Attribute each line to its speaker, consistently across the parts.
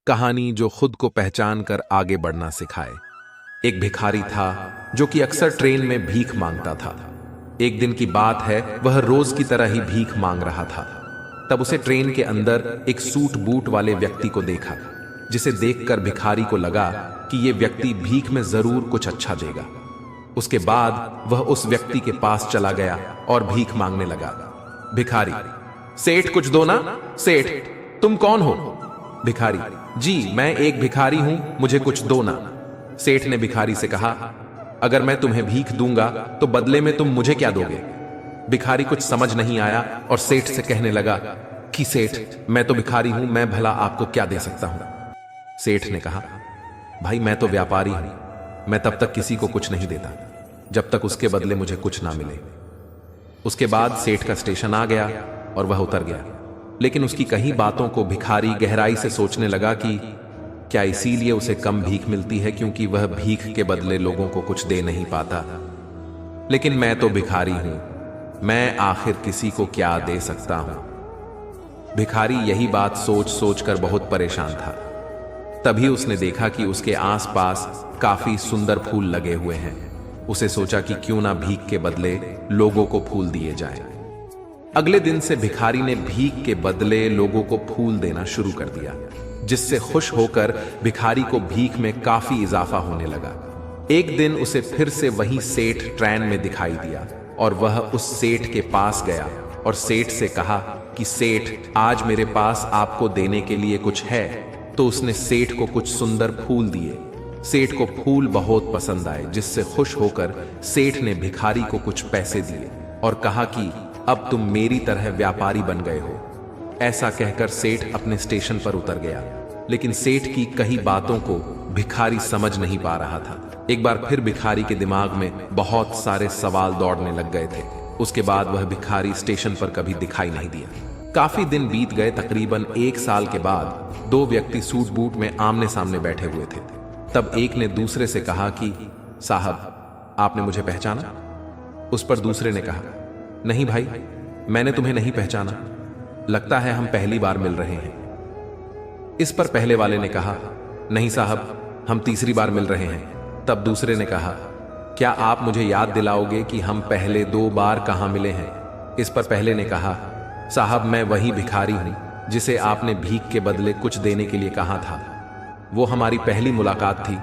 Speaker 1: कहानी जो खुद को पहचान कर आगे बढ़ना सिखाए। एक भिखारी था जो कि अक्सर ट्रेन में भीख मांगता था। एक दिन की बात है, वह रोज की तरह ही भीख मांग रहा था। तब उसे ट्रेन के अंदर एक सूट बूट वाले व्यक्ति को देखा, जिसे देखकर भिखारी को लगा कि यह व्यक्ति भीख में जरूर कुछ अच्छा देगा। उसके बाद वह उस व्यक्ति के पास चला गया और भीख मांगने लगा। भिखारी, सेठ कुछ दो ना। सेठ, तुम कौन हो? भिखारी, जी मैं एक भिखारी हूं, मुझे कुछ दो ना। सेठ ने भिखारी से कहा, अगर मैं तुम्हें भीख दूंगा तो बदले में तुम मुझे क्या दोगे? भिखारी कुछ समझ नहीं आया और सेठ से कहने लगा कि सेठ, मैं तो भिखारी हूं, मैं भला आपको क्या दे सकता हूं? सेठ ने कहा, भाई मैं तो व्यापारी हूं, मैं तब तक किसी को कुछ नहीं देता जब तक उसके बदले मुझे कुछ ना मिले। उसके बाद सेठ का स्टेशन आ गया और वह उतर गया, लेकिन उसकी कई बातों को भिखारी गहराई से सोचने लगा कि क्या इसीलिए उसे कम भीख मिलती है क्योंकि वह भीख के बदले लोगों को कुछ दे नहीं पाता। लेकिन मैं तो भिखारी हूं, मैं आखिर किसी को क्या दे सकता हूं? भिखारी यही बात सोच सोच कर बहुत परेशान था। तभी उसने देखा कि उसके आसपास काफी सुंदर फूल लगे हुए हैं। उसे सोचा कि क्यों ना भीख के बदले लोगों को फूल दिए जाएं। अगले दिन से भिखारी ने भीख के बदले लोगों को फूल देना शुरू कर दिया, जिससे खुश होकर भिखारी को भीख में काफी इजाफा होने लगा। एक दिन उसे फिर से वही सेठ ट्रेन में दिखाई दिया और वह उस सेठ के पास गया और सेठ से कहा कि सेठ, आज मेरे पास आपको देने के लिए कुछ है। तो उसने सेठ को कुछ सुंदर फूल दिए। सेठ को फूल बहुत पसंद आए, जिससे खुश होकर सेठ ने भिखारी को कुछ पैसे दिए और कहा कि अब तुम मेरी तरह व्यापारी बन गए हो। ऐसा कहकर सेठ अपने स्टेशन पर उतर गया, लेकिन सेठ की कई बातों को भिखारी समझ नहीं पा रहा था। एक बार फिर भिखारी के दिमाग में बहुत सारे सवाल दौड़ने लग गए थे। उसके बाद वह भिखारी स्टेशन पर कभी दिखाई नहीं दिया। काफी दिन बीत गए। तकरीबन 1 साल के बाद 2 व्यक्ति सूट बूट में आमने सामने बैठे हुए थे। तब एक ने दूसरे से कहा कि साहब, आपने मुझे पहचाना? उस पर दूसरे ने कहा, नहीं भाई, मैंने तुम्हें नहीं पहचाना, लगता है हम पहली बार मिल रहे हैं। इस पर पहले वाले ने कहा, नहीं साहब, हम तीसरी बार मिल रहे हैं। तब दूसरे ने कहा, क्या आप मुझे याद दिलाओगे कि हम पहले 2 बार कहां मिले हैं? इस पर पहले ने कहा, साहब मैं वही भिखारी हूं जिसे आपने भीख के बदले कुछ देने के लिए कहा था। वो हमारी पहली मुलाकात थी।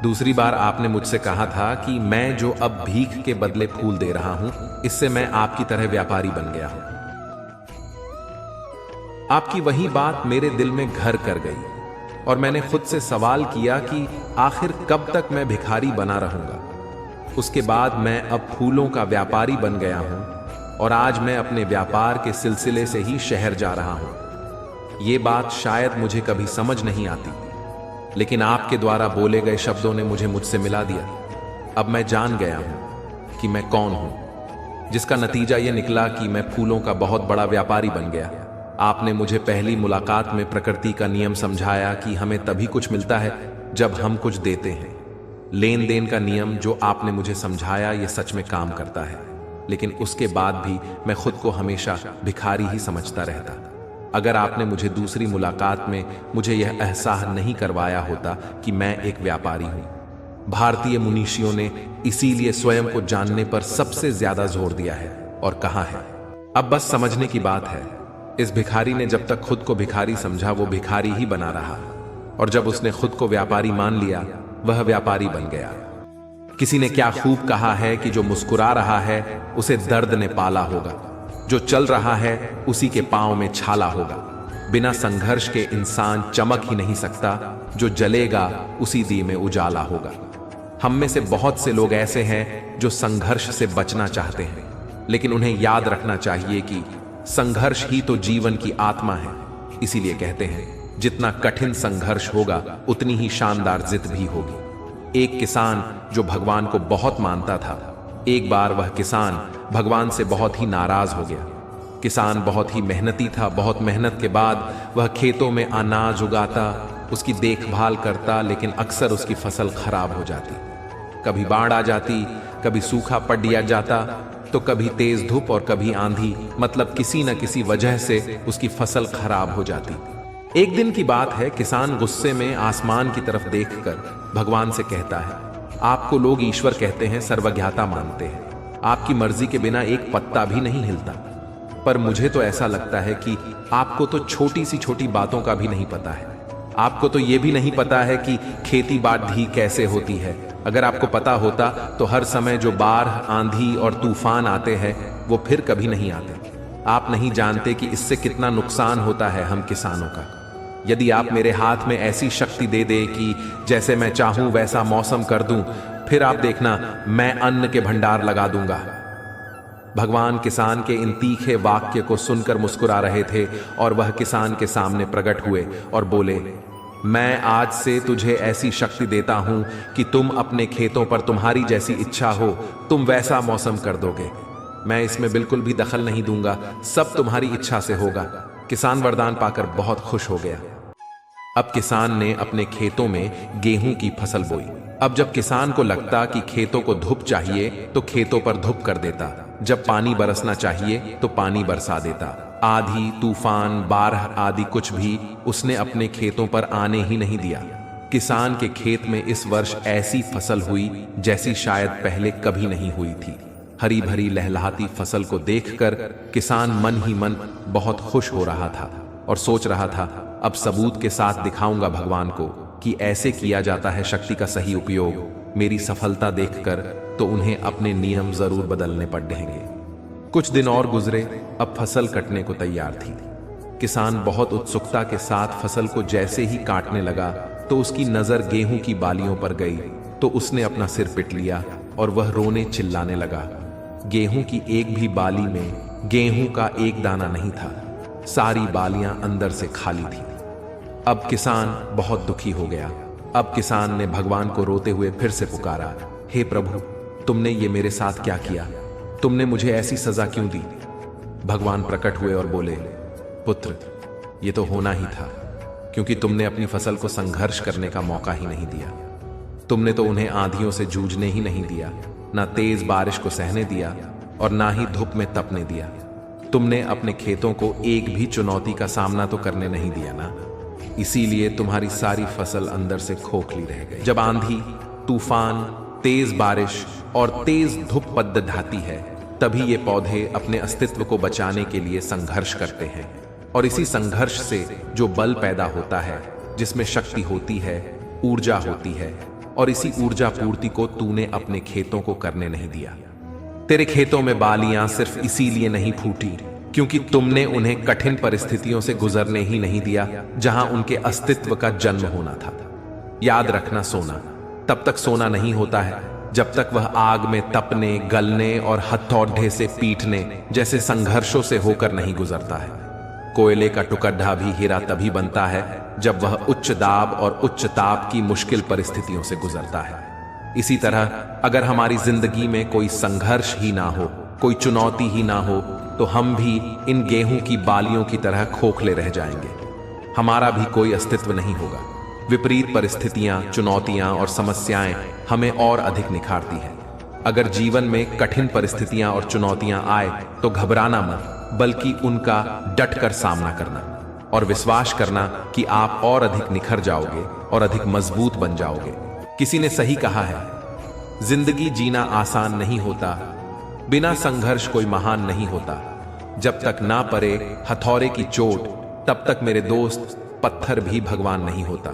Speaker 1: दूसरी बार आपने मुझसे कहा था कि मैं जो अब भीख के बदले फूल दे रहा हूं, इससे मैं आपकी तरह व्यापारी बन गया हूं। आपकी वही बात मेरे दिल में घर कर गई और मैंने खुद से सवाल किया कि आखिर कब तक मैं भिखारी बना रहूंगा। उसके बाद मैं अब फूलों का व्यापारी बन गया हूं और आज मैं अपने व्यापार के सिलसिले से ही शहर जा रहा हूं। ये बात शायद मुझे कभी समझ नहीं आती, लेकिन आपके द्वारा बोले गए शब्दों ने मुझे मुझसे मिला दिया। अब मैं जान गया हूं कि मैं कौन हूं, जिसका नतीजा यह निकला कि मैं फूलों का बहुत बड़ा व्यापारी बन गया। आपने मुझे पहली मुलाकात में प्रकृति का नियम समझाया कि हमें तभी कुछ मिलता है जब हम कुछ देते हैं। लेन देन का नियम जो आपने मुझे समझाया, यह सच में काम करता है। लेकिन उसके बाद भी मैं खुद को हमेशा भिखारी ही समझता रहता। अगर आपने मुझे दूसरी मुलाकात में मुझे यह एहसास नहीं करवाया होता कि मैं एक व्यापारी हूं। भारतीय मुनीषियों ने इसीलिए स्वयं को जानने पर सबसे ज्यादा जोर दिया है और कहा है, अब बस समझने की बात है। इस भिखारी ने जब तक खुद को भिखारी समझा, वो भिखारी ही बना रहा, और जब उसने खुद को व्यापारी मान लिया, वह व्यापारी बन गया। किसी ने क्या खूब कहा है कि जो मुस्कुरा रहा है उसे दर्द ने पाला होगा, जो चल रहा है उसी के पांव में छाला होगा। बिना संघर्ष के इंसान चमक ही नहीं सकता, जो जलेगा उसी दी में उजाला होगा। हम में से बहुत से लोग ऐसे हैं जो संघर्ष से बचना चाहते हैं, लेकिन उन्हें याद रखना चाहिए कि संघर्ष ही तो जीवन की आत्मा है। इसीलिए कहते हैं, जितना कठिन संघर्ष होगा उतनी ही शानदार जीत भी होगी। एक किसान जो भगवान को बहुत मानता था, एक बार वह किसान भगवान से बहुत ही नाराज हो गया। किसान बहुत ही मेहनती था। बहुत मेहनत के बाद वह खेतों में अनाज उगाता, उसकी देखभाल करता, लेकिन अक्सर उसकी फसल खराब हो जाती। कभी बाढ़ आ जाती, कभी सूखा पड़ दिया जाता, तो कभी तेज धूप और कभी आंधी, मतलब किसी न किसी वजह से उसकी फसल खराब हो जाती। एक दिन की बात है, किसान गुस्से में आसमान की तरफ देखकर भगवान से कहता है, आपको लोग ईश्वर कहते हैं, सर्वज्ञाता मानते हैं, आपकी मर्जी के बिना एक पत्ता भी नहीं हिलता, पर मुझे तो ऐसा लगता है कि आपको तो छोटी सी छोटी बातों का भी नहीं पता है। आपको तो ये भी नहीं पता है कि खेती बाड़ी कैसे होती है। अगर आपको पता होता तो हर समय जो बाढ़, आंधी और तूफान आते हैं वो फिर कभी नहीं आते। आप नहीं जानते कि इससे कितना नुकसान होता है हम किसानों का। यदि आप मेरे हाथ में ऐसी शक्ति दे दे कि जैसे मैं चाहूं वैसा मौसम कर दूं, फिर आप देखना मैं अन्न के भंडार लगा दूंगा। भगवान किसान के इन तीखे वाक्य को सुनकर मुस्कुरा रहे थे और वह किसान के सामने प्रकट हुए और बोले, मैं आज से तुझे ऐसी शक्ति देता हूं कि तुम अपने खेतों पर तुम्हारी जैसी इच्छा हो तुम वैसा मौसम कर दोगे। मैं इसमें बिल्कुल भी दखल नहीं दूंगा, सब तुम्हारी इच्छा से होगा। किसान वरदान पाकर बहुत खुश हो गया। अब किसान ने अपने खेतों में गेहूं की फसल बोई। अब जब किसान को लगता कि खेतों को धूप चाहिए तो खेतों पर धूप कर देता, जब पानी बरसना चाहिए तो पानी बरसा देता। आंधी, तूफान, बाढ़ आदि कुछ भी उसने अपने खेतों पर आने ही नहीं दिया। किसान के खेत में इस वर्ष ऐसी फसल हुई जैसी शायद पहले कभी नहीं हुई थी। हरी भरी लहलहाती फसल को देखकर किसान मन ही मन बहुत खुश हो रहा था और सोच रहा था, अब सबूत के साथ दिखाऊंगा भगवान को कि ऐसे किया जाता है शक्ति का सही उपयोग। मेरी सफलता देखकर तो उन्हें अपने नियम जरूर बदलने पड़ेंगे। कुछ दिन और गुजरे, अब फसल कटने को तैयार थी। किसान बहुत उत्सुकता के साथ फसल को जैसे ही काटने लगा तो उसकी नजर गेहूं की बालियों पर गई तो उसने अपना सिर पिट लिया और वह रोने चिल्लाने लगा। गेहूं की एक भी बाली में गेहूं का एक दाना नहीं था, सारी बालियां अंदर से खाली थी। अब किसान बहुत दुखी हो गया। अब किसान ने भगवान को रोते हुए फिर से पुकारा, हे प्रभु, तुमने ये मेरे साथ क्या किया? तुमने मुझे ऐसी सजा क्यों दी? भगवान प्रकट हुए और बोले, पुत्र, ये तो होना ही था, क्योंकि तुमने अपनी फसल को संघर्ष करने का मौका ही नहीं दिया। तुमने तो उन्हें आंधियों से जूझने ही नहीं दिया, ना तेज बारिश को सहने दिया और ना ही धूप में तपने दिया। तुमने अपने खेतों को एक भी चुनौती का सामना तो करने नहीं दिया ना, इसीलिए तुम्हारी सारी फसल अंदर से खोखली रह गई। जब आंधी, तूफान, तेज बारिश और तेज धूप पद्द ढाती है, तभी ये पौधे अपने अस्तित्व को बचाने के लिए संघर्ष करते हैं। और इसी संघर्ष से जो बल पैदा होता है, जिसमें शक्ति होती है, ऊर्जा होती है, और इसी ऊर्जा पूर्ति को तूने अपने खेतों को करने नहीं दिया। तेरे खेतों में बालियां सिर्फ इसीलिए नहीं फूटी क्योंकि तुमने उन्हें कठिन परिस्थितियों से गुजरने ही नहीं दिया जहां उनके अस्तित्व का जन्म होना था। याद रखना, सोना तब तक सोना नहीं होता है जब तक वह आग में तपने, गलने और हथौड़े से पीटने जैसे संघर्षों से होकर नहीं गुजरता है। कोयले का टुकड़ा भी हीरा तभी बनता है जब वह उच्च दाब और उच्च ताप की मुश्किल परिस्थितियों से गुजरता है। इसी तरह अगर हमारी जिंदगी में कोई संघर्ष ही ना हो, कोई चुनौती ही ना हो, तो हम भी इन गेहूं की बालियों की तरह खोखले रह जाएंगे। हमारा भी कोई अस्तित्व नहीं होगा। विपरीत परिस्थितियां, चुनौतियां और समस्याएं हमें और अधिक निखारती हैं। अगर जीवन में कठिन परिस्थितियां और चुनौतियां आए तो घबराना मत, बल्कि उनका डटकर सामना करना और विश्वास करना कि आप और अधिक निखर जाओगे और अधिक मजबूत बन जाओगे। किसी ने सही कहा है, जिंदगी जीना आसान नहीं होता, बिना संघर्ष कोई महान नहीं होता। जब तक ना पड़े हथौड़े की चोट, तब तक मेरे दोस्त पत्थर भी भगवान नहीं होता।